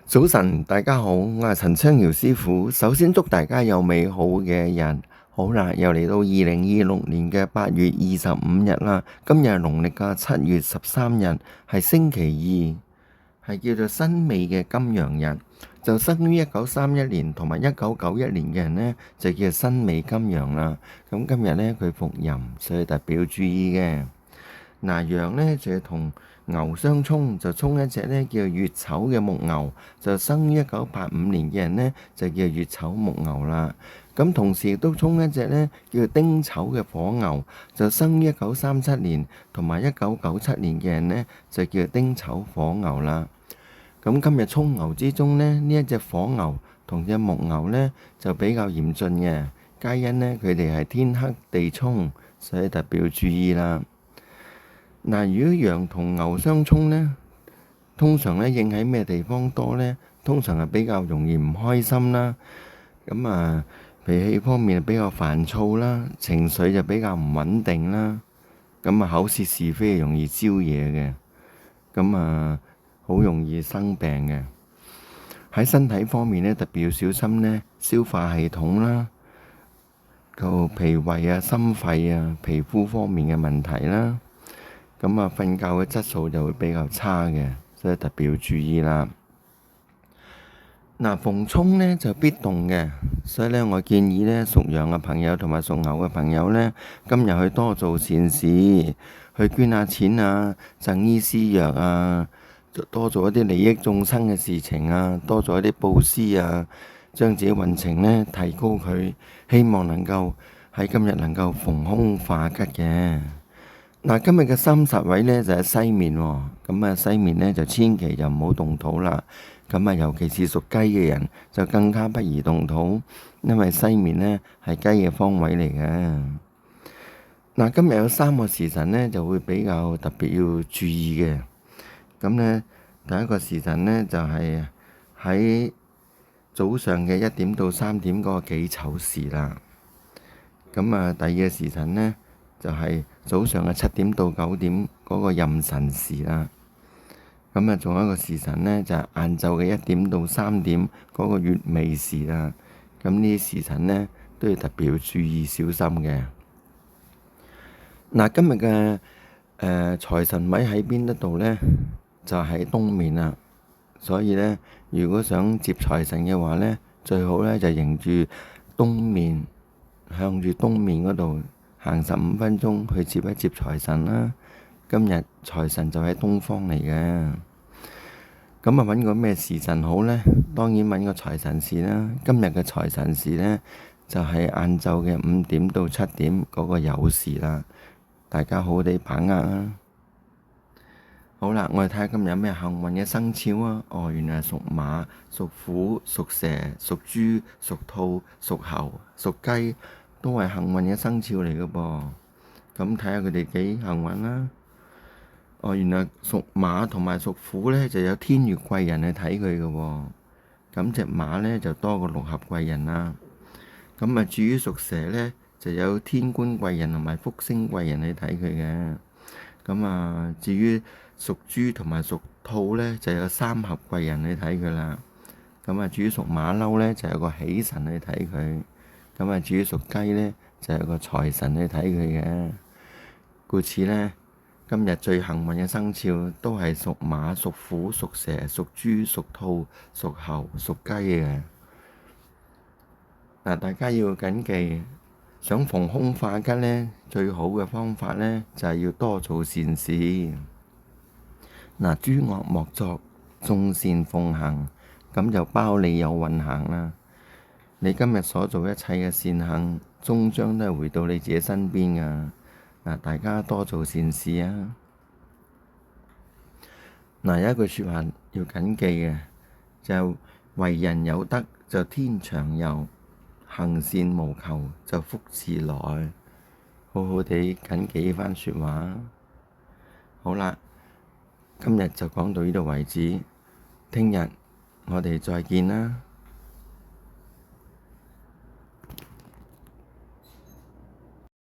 早晨，大家好，我係陳昌堯師傅。首先祝大家有美好嘅日。好啦，又嚟到2026年嘅8月25日啦。今日係農曆嘅7月13日，係星期二，係叫做辛未嘅金羊日。就生於1931年同埋1991年嘅人呢，就叫辛未金羊啦。咁今日呢，佢伏吟，所以特別要注意嘅。嗱，羊呢就同牛相沖，就沖一隻呢叫乙丑嘅木牛，就生於1985年嘅人呢，就叫乙丑木牛啦。咁同時亦都沖一隻呢叫丁丑嘅火牛，就生於1937年同埋1997年嘅人呢，就叫丁丑火牛啦。咁今日沖牛之中呢，呢一隻火牛同隻木牛呢，就比較嚴峻嘅，皆因呢，佢哋係天克地沖，所以特別要注意啦。嗱，如果羊同牛相沖呢，通常呢應喺咩地方多呢？通常係比較容易唔開心啦。咁脾氣方面比較煩躁啦，情緒就比較唔穩定啦。口舌是非容易招惹嘅，好容易生病嘅。喺身體方面呢，特別要小心呢消化系統啦、脾胃啊、心肺啊、皮膚方面嘅問題啦。瞓覺嘅質素就會比較差嘅，所以特別要注意啦。逢沖呢就必動嘅，所以呢，我建議呢屬羊嘅朋友同埋屬牛嘅朋友呢，今日去多做善事，去捐下錢啊、贈醫施藥啊，多做一啲利益眾生嘅事情啊，多做一啲布施啊，將自己運程呢提高佢，希望能夠喺今日能夠逢凶化吉嘅。今日嘅30位呢就喺西面喎，西面呢就千祈就唔好動土啦。尤其是屬雞嘅人就更加不宜動土，因為西面呢係雞嘅方位嚟嘅。今日有3個時辰呢就會比較特別要注意嘅。第一個時辰呢就係喺早上嘅1點到3點嗰個己丑時啦。第二個時辰呢就係早上嘅7點到9點嗰個壬辰時啦。仲有一個時辰呢，就係晏晝嘅1點到3點嗰個乙未時啦。呢啲時辰呢，都要特別要注意小心嘅。今日嘅財神位喺邊一度呢？就喺東面啦。所以呢，如果想接財神嘅話呢，最好呢就迎住東面，向住東面嗰度行15分鐘去接一接財神啦。今日財神就喺東方嚟嘅。揾個咩時辰好呢？當然揾個財神時啦。今日嘅財神時呢，就係晏晝嘅5點到7點嗰個酉時啦。大家好好地把握啦。好啦，我哋睇下今日有咩幸運嘅生肖啊。原來係屬馬、屬虎、屬蛇、屬豬、屬兔、屬猴、屬雞，都係幸運嘅生肖嚟嘅噃。睇下佢哋幾幸運啦。原來屬馬同埋屬虎呢，就有天月貴人去睇佢嘅喎。隻馬呢，就多個六合貴人啦。至於屬蛇呢，就有天官貴人同埋福星貴人去睇佢嘅。至於屬豬同埋屬兔呢，就有三合貴人去睇佢啦。至於屬馬騮呢，就有個喜神去睇佢。至於屬雞呢，就有個財神去睇佢嘅。故此呢，今日最幸運嘅生肖都係屬馬、屬虎、屬蛇、屬豬、屬兔、屬猴、屬雞嘅。大家要謹記，想逢凶化吉呢，最好嘅方法呢，就係要多做善事。諸惡莫作，眾善奉行，咁就包你有運行啦。你今日所做一切嘅善行，終將都係回到你自己身邊噶。大家多做善事啊！有一句說話要謹記嘅，就為人有德就天長佑，行善無求就福自來。好好地謹記呢番說話。好啦，今日就講到呢度為止，聽日我哋再見啦。